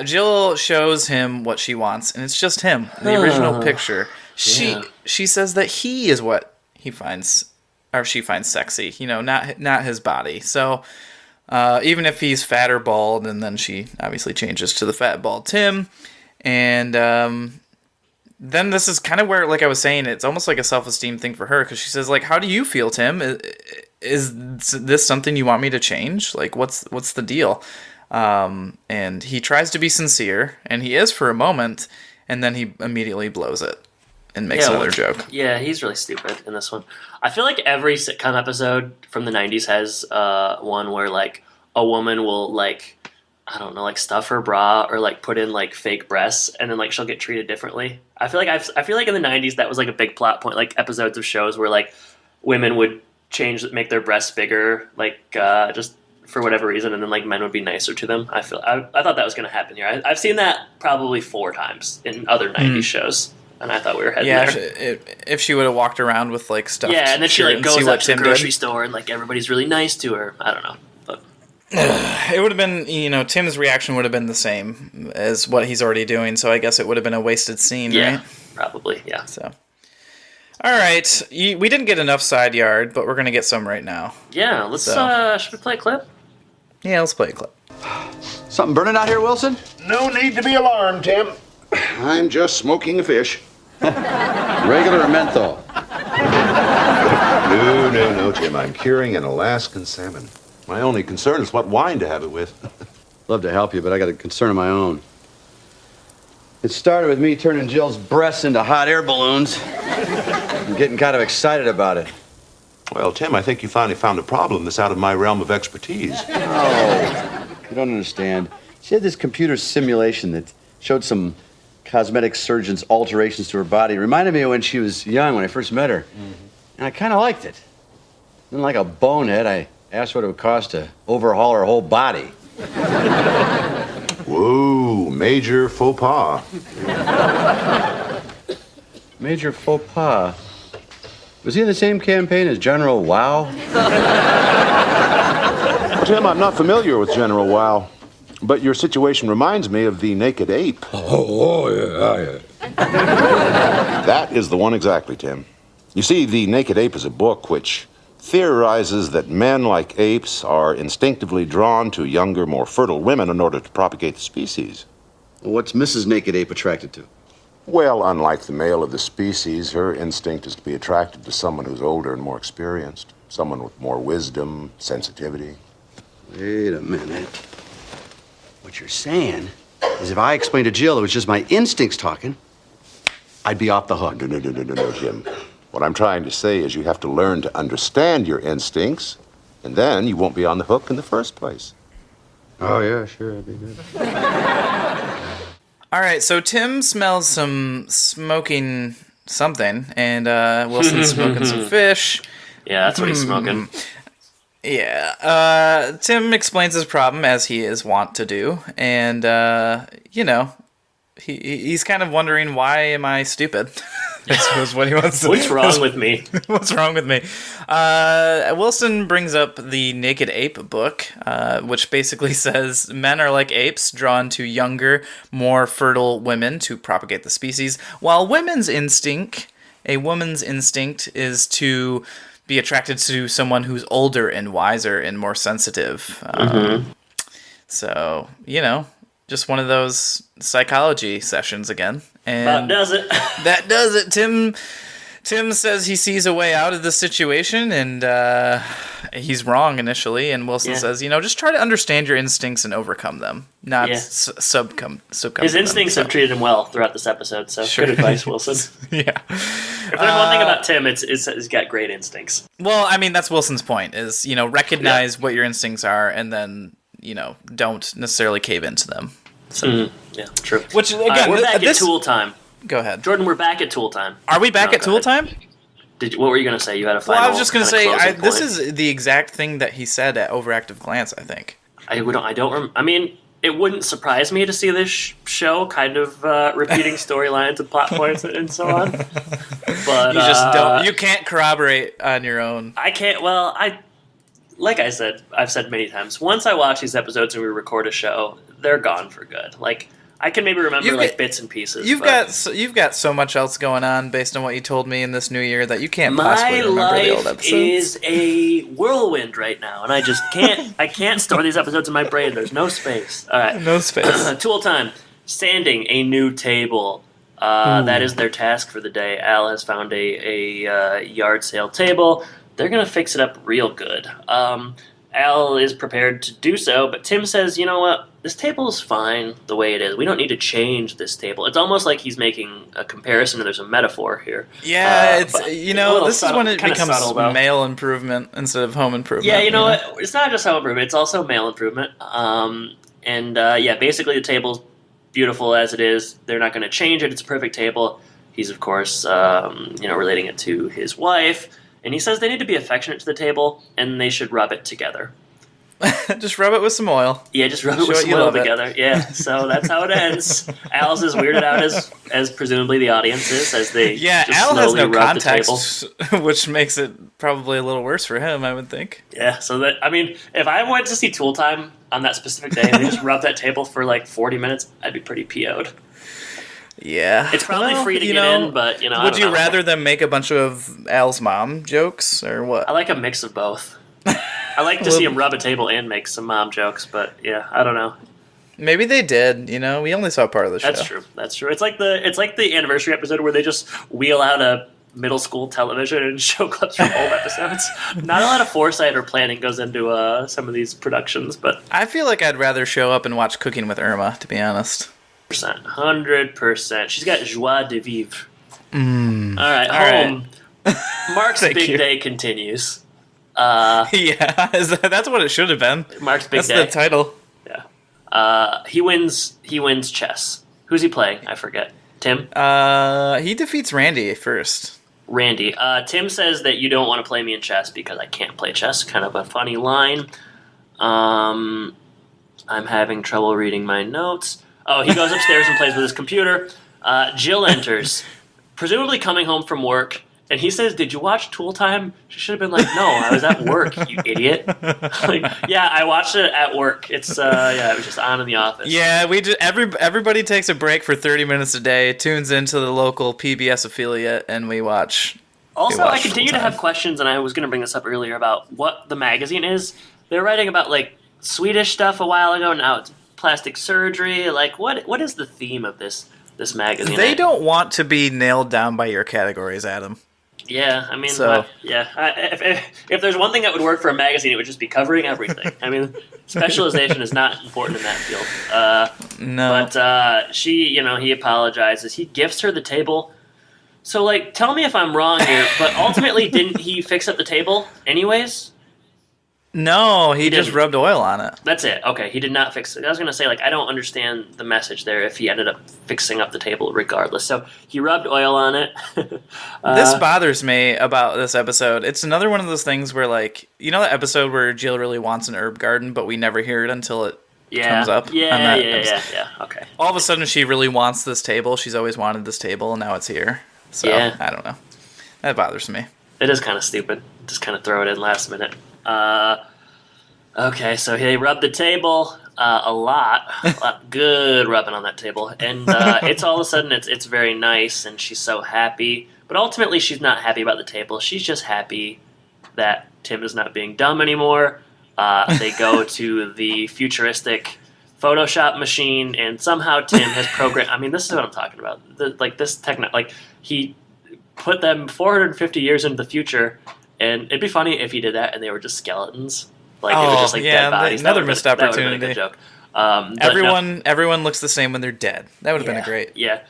Jill shows him what she wants, and it's just him, the original picture. She says that he is what he finds or she finds sexy. Not his body. So even if he's fat or bald, and then she obviously changes to the fat bald Tim, and then this is kind of where, like I was saying, it's almost like a self-esteem thing for her, because she says, like, how do you feel, Tim? Is this something you want me to change? Like, what's the deal? And he tries to be sincere, and he is for a moment, and then he immediately blows it and makes another joke. Yeah, he's really stupid in this one. I feel like every sitcom episode from the 90s has one where, like, a woman will, like, I don't know, like, stuff her bra or, like, put in, like, fake breasts, and then, like, she'll get treated differently. I feel like in the 90s that was, like, a big plot point, like, episodes of shows where, like, women would make their breasts bigger, like, just for whatever reason, and then, like, men would be nicer to them. I thought that was going to happen here. I've seen that probably 4 times in other 90s shows, and I thought we were heading there. If she would have walked around with, like, stuff. Yeah, and then she, like, goes up to the grocery store, and, like, everybody's really nice to her. I don't know. It would have been, Tim's reaction would have been the same as what he's already doing, so I guess it would have been a wasted scene, right? Probably, yeah. So, all right, we didn't get enough side yard, but we're going to get some right now. Yeah, let's, should we play a clip? Yeah, let's play a clip. Something burning out here, Wilson? No need to be alarmed, Tim. I'm just smoking a fish. Regular or menthol? No, Tim. I'm curing an Alaskan salmon. My only concern is what wine to have it with. Love to help you, but I got a concern of my own. It started with me turning Jill's breasts into hot air balloons. I'm getting kind of excited about it. Well, Tim, I think you finally found a problem that's out of my realm of expertise. Oh, you don't understand. She had this computer simulation that showed some cosmetic surgeon's alterations to her body. It reminded me of when she was young, when I first met her. Mm-hmm. And I kind of liked it. Then, like a bonehead, I asked what it would cost to overhaul her whole body. Whoa, major faux pas. Major faux pas? Was he in the same campaign as General Wow? Tim, I'm not familiar with General Wow, but your situation reminds me of the naked ape. Yeah. That is the one exactly, Tim. You see, the naked ape is a book which theorizes that men, like apes, are instinctively drawn to younger, more fertile women in order to propagate the species. Well, what's Mrs. Naked Ape attracted to? Well, unlike the male of the species, her instinct is to be attracted to someone who's older and more experienced, someone with more wisdom, sensitivity. Wait a minute. What you're saying is if I explained to Jill it was just my instincts talking, I'd be off the hook. No, Jim. What I'm trying to say is you have to learn to understand your instincts, and then you won't be on the hook in the first place. Oh, yeah, sure, that'd be good. All right, so Tim smells some smoking something, and Wilson's smoking some fish. Yeah, that's what he's smoking. Yeah. Tim explains his problem, as he is wont to do, and, he's kind of wondering, why am I stupid? That's what he wants to What's wrong with me? What's wrong with me? Wilson brings up the Naked Ape book, which basically says men are like apes, drawn to younger, more fertile women to propagate the species, while a woman's instinct is to be attracted to someone who's older and wiser and more sensitive. So, just one of those psychology sessions again. And that does it. That does it. Tim says he sees a way out of the situation, and he's wrong initially. And Wilson says, just try to understand your instincts and overcome them, not succumb. His instincts have treated him well throughout this episode, so good advice, Wilson. Yeah. If there's one thing about Tim, it's he's got great instincts. Well, I mean, that's Wilson's point, is, recognize what your instincts are, and then, don't necessarily cave into them. So. Yeah, true. Which, again, we're back at Tool time. Go ahead. Jordan, we're back at Tool time. Are we back at Tool time? What were you going to say? You had a final. Well, I was just going to say, this point. is the exact thing that he said at Overactive Glance, I think. I mean, it wouldn't surprise me to see this show kind of repeating storylines and plot points and so on. But you just don't. You can't corroborate on your own. I can't. Well, like I said, I've said many times. Once I watch these episodes and we record a show, they're gone for good. Like, I can maybe remember You've like got- bits and pieces. You've but got so much else going on based on what you told me in this new year that you can't my possibly remember the old life episodes. is a whirlwind right now, and I just can't. I can't store these episodes in my brain. There's no space. All right, No space. Tool time. Sanding a new table. That is their task for the day. Al has found a yard sale table. They're gonna fix it up real good. Al is prepared to do so, but Tim says, "You know what? This table is fine the way it is. We don't need to change this table." It's almost like he's making a comparison, and there's a metaphor here. Yeah, but this little is subtle- when it kinda becomes subtle, though. male improvement instead of home improvement. Yeah, you know what? It's not just home improvement; it's also male improvement. Basically the table's beautiful as it is. They're not going to change it. It's a perfect table. He's of course, relating it to his wife, and he says they need to be affectionate to the table, and they should rub it together. Just rub it with some oil. Yeah, just rub it Show with it some you oil love it. together. Yeah, so that's how it ends. Al's as weirded out as presumably the audience is as they Yeah, just Al has slowly no rub the table. context, which makes it probably a little worse for him, I would think. Yeah, so that if I went to see Tool Time on that specific day and they just rubbed that table for like 40 minutes, I'd be pretty PO'd. Yeah. It's probably Well, free to you get know, in, but I would don't you know. rather them make a bunch of Al's mom jokes or what? I like a mix of both. I like to see him rub a table and make some mom jokes, but yeah, I don't know. Maybe they did. We only saw part of the show. That's true. That's true. It's like the anniversary episode where they just wheel out a middle school television and show clips from old episodes. Not a lot of foresight or planning goes into some of these productions, but I feel like I'd rather show up and watch Cooking with Irma, to be honest. 100%. She's got joie de vivre. All right, All right. home. Mark's Thank big you. day continues. Yeah, that's what it should have been. Mark's big That's day. the title. Yeah. He wins chess. Who's he playing? I forget. Tim? He defeats Randy first. Randy. Tim says that you don't want to play me in chess because I can't play chess. Kind of a funny line. I'm having trouble reading my notes. Oh, he goes upstairs and plays with his computer. Jill enters, presumably coming home from work, and he says, "Did you watch Tool Time?" She should have been like, "No, I was at work, you idiot." Yeah, I watched it at work. It was just on in the office. Yeah, we just everybody takes a break for 30 minutes a day, tunes into the local PBS affiliate, and we watch. Also, watch I continue Tool to Time. have questions, and I was going to bring this up earlier about what the magazine is. They're writing about like Swedish stuff a while ago. Now it's plastic surgery. Like, what is the theme of this magazine? They don't want to be nailed down by your categories, Adam. Yeah, I mean, So- if there's one thing that would work for a magazine, it would just be covering everything. I mean, specialization is not important in that field. No. But he apologizes. He gifts her the table. So, like, tell me if I'm wrong here, but ultimately, didn't he fix up the table anyways? No, he just didn't. rubbed oil on it. That's it. Okay, he did not fix it. I was going to say, like, I don't understand the message there if he ended up fixing up the table regardless. So he rubbed oil on it. This bothers me about this episode. It's another one of those things where, like, you know that episode where Jill really wants an herb garden, but we never hear it until it comes up? on that episode? Yeah. Okay. All of a sudden, she really wants this table. She's always wanted this table, and now it's here. So, Yeah. I don't know. That bothers me. It is kind of stupid. Just kind of throw it in last minute. Okay, so he rubbed the table a lot. Good rubbing on that table. And it's all of a sudden, it's very nice, and she's so happy. But ultimately, she's not happy about the table. She's just happy that Tim is not being dumb anymore. They go to the futuristic Photoshop machine, and somehow Tim has programmed... I mean, this is what I'm talking about. He put them 450 years into the future, and it'd be funny if he did that and they were just skeletons. Like, it was just like dead bodies. Another That missed would've been a opportunity. good joke. But no, Everyone looks the same when they're dead. That would have been a great Yeah.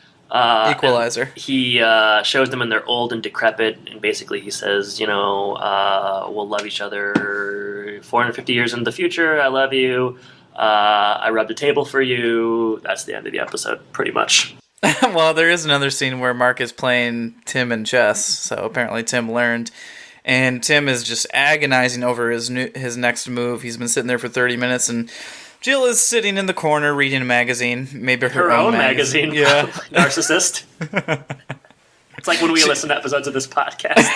equalizer. He shows them when they're old and decrepit, and basically he says, we'll love each other 450 years in the future. I love you. I rubbed a table for you. That's the end of the episode, pretty much. Well, there is another scene where Mark is playing Tim in chess, so apparently Tim learned. And Tim is just agonizing over his next move. He's been sitting there for 30 minutes, and Jill is sitting in the corner reading a magazine, maybe her own magazine. Yeah. Narcissist. It's like when we listen to episodes of this podcast.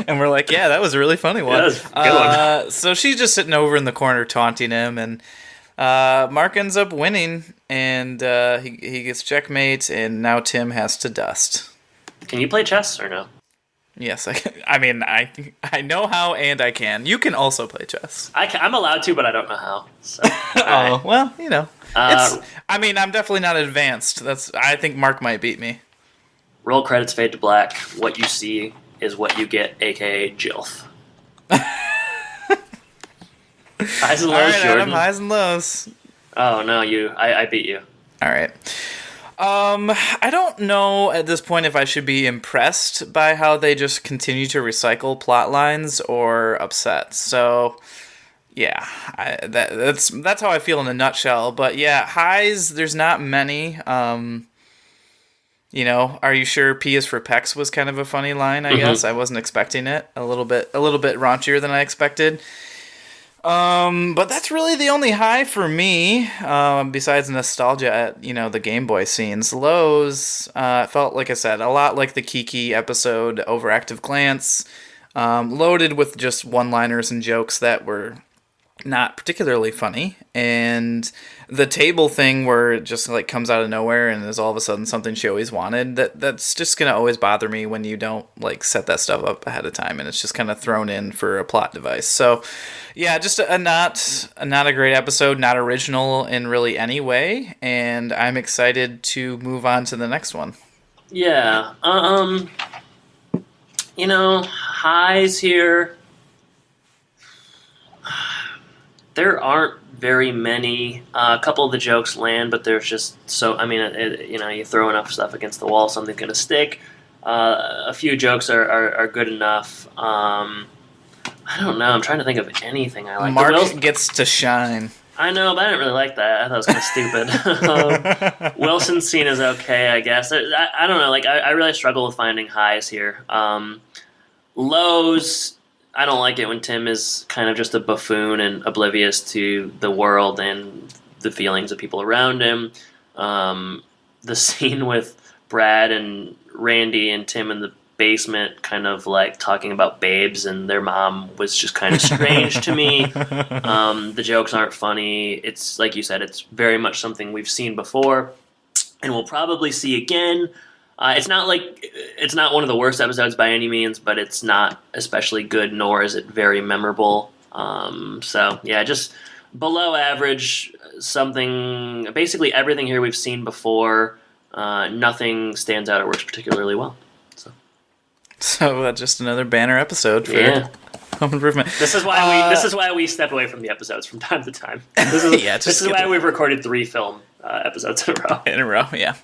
And we're like, yeah, that was a really funny one. Yeah, that was a good one. So she's just sitting over in the corner taunting him, and Mark ends up winning, and he gets checkmate, and now Tim has to dust. Can you play chess or no? Yes, I can. I mean, I know how, and I can. You can also play chess. I'm allowed to, but I don't know how. So, oh, well, you know. I mean, I'm definitely not advanced. I think Mark might beat me. Roll credits, fade to black. What you see is what you get, a.k.a. JILF. Highs and lows, All right, Jordan. Adam, highs and lows. Oh, no, I beat you. All right. I don't know at this point if I should be impressed by how they just continue to recycle plot lines or upset. So, yeah, that's how I feel in a nutshell. But yeah, highs, there's not many. You know, are you sure P is for Pecs was kind of a funny line, I guess. I wasn't expecting it. A little bit raunchier than I expected. But that's really the only high for me, besides nostalgia at, you know, the Gameboy scenes. Lows, felt, like I said, a lot like the Kiki episode, Overactive Glance, loaded with just one-liners and jokes that were not particularly funny, and the table thing where it just like comes out of nowhere and is all of a sudden something she always wanted, that's just gonna always bother me when you don't like set that stuff up ahead of time and it's just kind of thrown in for a plot device. So yeah, just a not a great episode, not original in really any way, and I'm excited to move on to the next one. Yeah, you know, highs here. There aren't very many. A couple of the jokes land, but there's just so. I mean, you know, you throw enough stuff against the wall, something's gonna stick. A few jokes are good enough. I don't know. I'm trying to think of anything I like. Mark gets to shine. I know, but I didn't really like that. I thought it was kind of stupid. Wilson's scene is okay, I guess. I don't know. Like, I really struggle with finding highs here. Lows. I don't like it when Tim is kind of just a buffoon and oblivious to the world and the feelings of people around him. The scene with Brad and Randy and Tim in the basement kind of like talking about babes and their mom was just kind of strange to me. The jokes aren't funny. It's like you said, it's very much something we've seen before and we'll probably see again. It's not one of the worst episodes by any means, but it's not especially good, nor is it very memorable. So yeah, just below average. Something, basically everything here we've seen before. Nothing stands out or works particularly well. So just another banner episode for Home Improvement. This is why we step away from the episodes from time to time. This is why we've recorded 3 film episodes in a row. Yeah.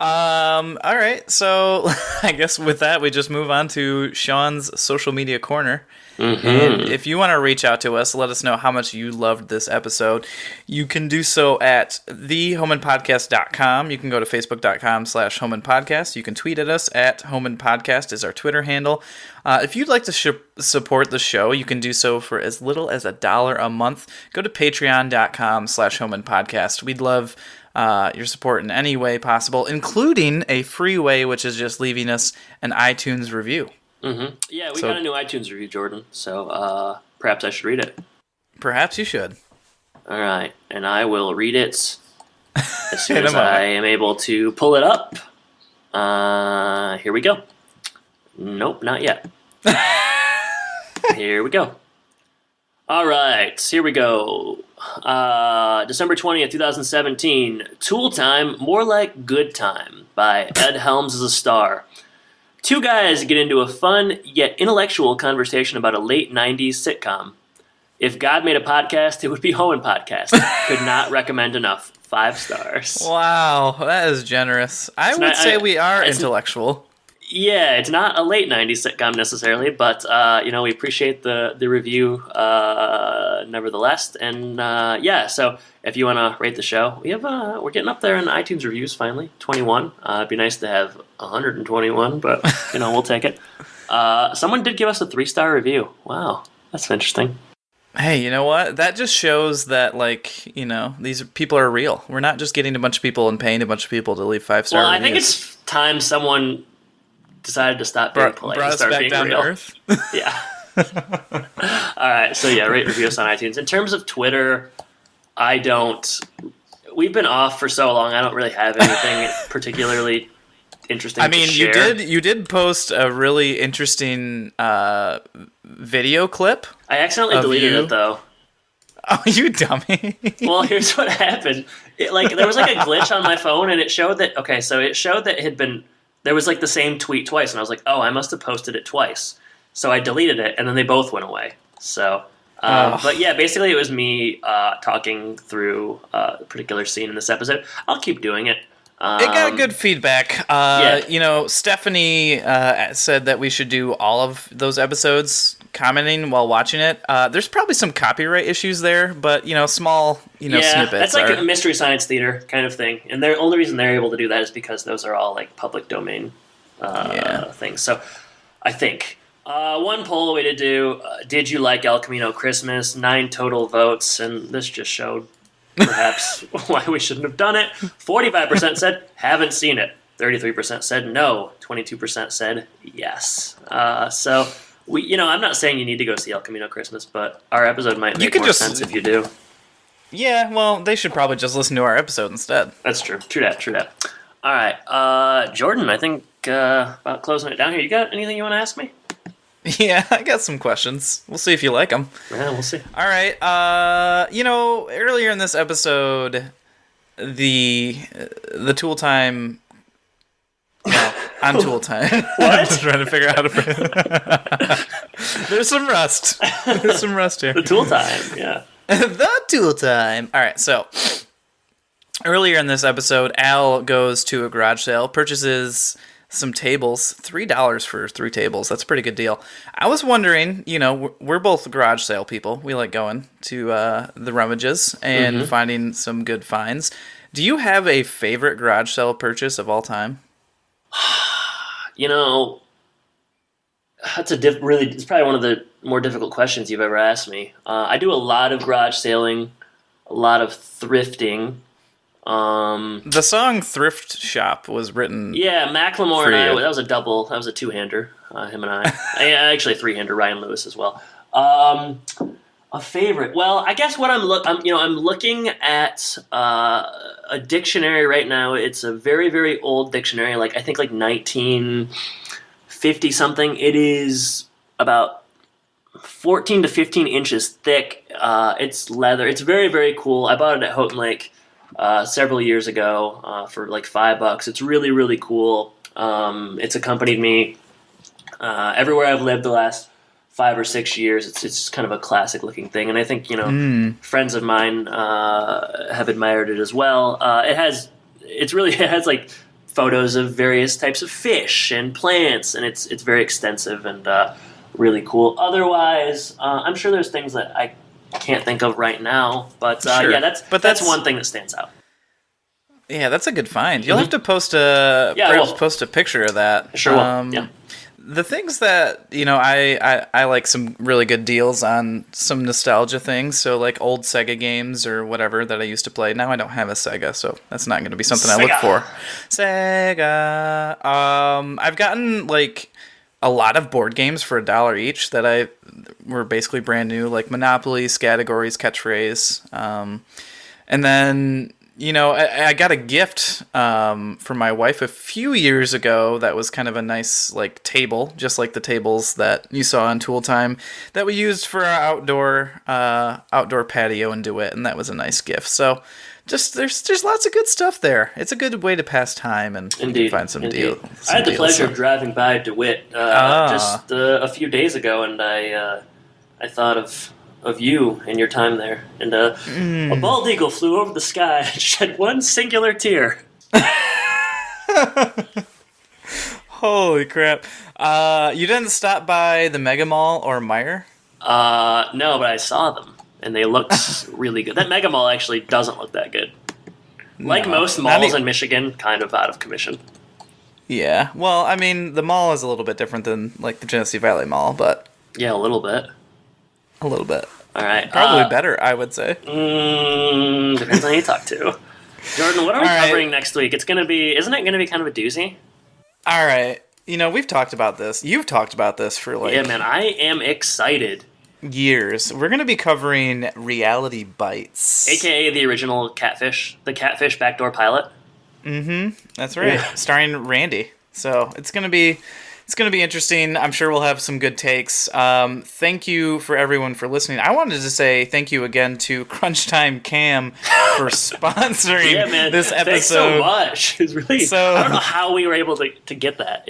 All right. So I guess with that, we just move on to Sean's social media corner. Mm-hmm. And if you want to reach out to us, let us know how much you loved this episode. You can do so at thehomeandpodcast.com. You can go to facebook.com/homeandpodcast. You can tweet at us at homeandpodcast is our Twitter handle. If you'd like to support the show, you can do so for as little as $1 a month. Go to patreon.com/homeandpodcast. We'd love your support in any way possible, including a free way, which is just leaving us an iTunes review. Mm-hmm. Yeah, we got a new iTunes review, Jordan, so perhaps I should read it. Perhaps you should. All right, and I will read it as soon as I am able to pull it up. Here we go. Nope, not yet. Here we go. All right, here we go. December 20th, 2017. Tool Time, More Like Good Time by Ed Helms as a star. 2 guys get into a fun yet intellectual conversation about a late 90s sitcom. If God made a podcast, it would be Home and Podcast. Could not recommend enough. 5 stars. Wow, that is generous. I would say we are intellectual. Yeah, it's not a late 90s sitcom necessarily, but we appreciate the review nevertheless. And so if you want to rate the show, we're getting up there in iTunes reviews finally. 21. It'd be nice to have 121, but we'll take it. Someone did give us a 3-star review. Wow, that's interesting. Hey, you know what? That just shows that, these people are real. We're not just getting a bunch of people and paying a bunch of people to leave 5-star reviews. Well, I think it's time someone decided to stop being polite and start being real. Brought us back down to earth? Yeah. All right, so rate review us on iTunes. In terms of Twitter, I don't. We've been off for so long. I don't really have anything particularly interesting. I mean, to share. you did post a really interesting video clip. I accidentally deleted it though. Oh, you dummy! Well, here's what happened. There was like a glitch on my phone, and it showed that. Okay, so it showed that it had been. There was like the same tweet twice, and I was like, oh, I must have posted it twice. So I deleted it, and then they both went away. So, but yeah, basically it was me talking through a particular scene in this episode. I'll keep doing it. It got good feedback. Yeah. Stephanie said that we should do all of those episodes commenting while watching it. There's probably some copyright issues there, but, small, snippets. That's like a Mystery Science Theater kind of thing. And the only reason they're able to do that is because those are all, like, public domain things. So, I think. One poll we did do, did you like El Camino Christmas? 9 total votes, and this just showed perhaps why we shouldn't have done it. 45% said, haven't seen it. 33% said no. 22% said yes. So, I'm not saying you need to go see El Camino Christmas, but our episode might make more sense if you do. Yeah, well, they should probably just listen to our episode instead. That's true. True that. All right. Jordan, I think about closing it down here. You got anything you want to ask me? Yeah, I got some questions. We'll see if you like them. Yeah, we'll see. All right. Earlier in this episode, the Tool Time. No, on Tool Time. What? I'm just trying to figure out how to phrase it. There's some rust. Here. The Tool Time, yeah. The Tool Time. All right, so earlier in this episode, Al goes to a garage sale, purchases some tables, $3 for 3 tables. That's a pretty good deal. I was wondering, we're both garage sale people. We like going to the rummages and finding some good finds. Do you have a favorite garage sale purchase of all time? That's it's probably one of the more difficult questions you've ever asked me. I do a lot of garage sailing, a lot of thrifting. The song "Thrift Shop" was written. Yeah, Macklemore and I. That was a double. That was a 2-hander. Him and I. Actually, a 3-hander. Ryan Lewis as well. A favorite. Well, I guess what I'm looking at a dictionary right now. It's a very, very old dictionary. I think 1950 something. It is about 14 to 15 inches thick. It's leather. It's very, very cool. I bought it at Houghton Lake several years ago for $5. It's really, really cool. It's accompanied me everywhere I've lived the last 5 or 6 years. It's kind of a classic looking thing, and I think friends of mine have admired it as well. It has photos of various types of fish and plants, and it's very extensive and really cool. Otherwise, I'm sure there's things that I can't think of right now, but sure. Yeah, that's one thing that stands out. Yeah, that's a good find. You'll have to post post a picture of that. Sure will. Yeah. The things that I like some really good deals on some nostalgia things. So like old Sega games or whatever that I used to play. Now I don't have a Sega, so that's not going to be something I look for. Sega. I've gotten a lot of board games for $1 each that were basically brand new, like Monopoly, Categories, Catchphrase, and then I got a gift from my wife a few years ago that was kind of a nice table, just like the tables that you saw on Tool Time that we used for our outdoor patio in DeWitt, and that was a nice gift. So just there's lots of good stuff there. It's a good way to pass time and find some deals. I had the pleasure of driving by DeWitt just a few days ago, and I thought of you and your time there, and a bald eagle flew over the sky and shed one singular tear. Holy crap. You didn't stop by the Mega Mall or Meijer? No, but I saw them, and they looked really good. That Mega Mall actually doesn't look that good. Like most malls in Michigan, kind of out of commission. Yeah, well, I mean, the mall is a little bit different than the Genesee Valley Mall, but... Yeah, a little bit. A little bit. All right. Probably better, I would say. Depends on who you talk to. Jordan, what are we covering next week? Isn't it going to be kind of a doozy? All right. We've talked about this. You've talked about this for Yeah, man, I am excited. years, we're going to be covering Reality Bites. AKA the original Catfish, the Catfish backdoor pilot. That's right. Yeah. Starring Randy. So it's going to be interesting. I'm sure we'll have some good takes. Thank you for everyone for listening. I wanted to say thank you again to Crunch Time Cam for sponsoring this episode. Thanks so much. It's really, So- I don't know how we were able to get that.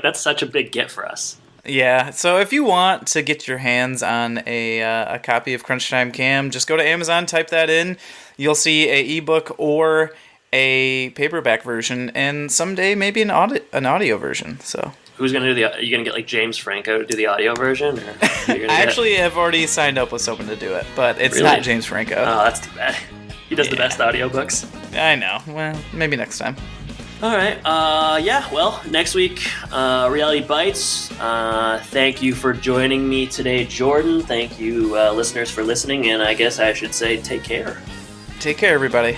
That's such a big get for us. Yeah, so if you want to get your hands on a copy of Crunch Time Cam, just go to Amazon, type that in. You'll see a ebook or a paperback version, and someday maybe an audio version. So Who's gonna do are you gonna get like James Franco to do the audio version? Or I actually have already signed up with someone to do it, but it's Really? not James Franco. Oh, that's too bad. He does the best audiobooks. I know. Well, maybe next time. All right. Well, next week, Reality Bites. Thank you for joining me today, Jordan. Thank you, listeners, for listening. And I guess I should say, take care. Take care, everybody.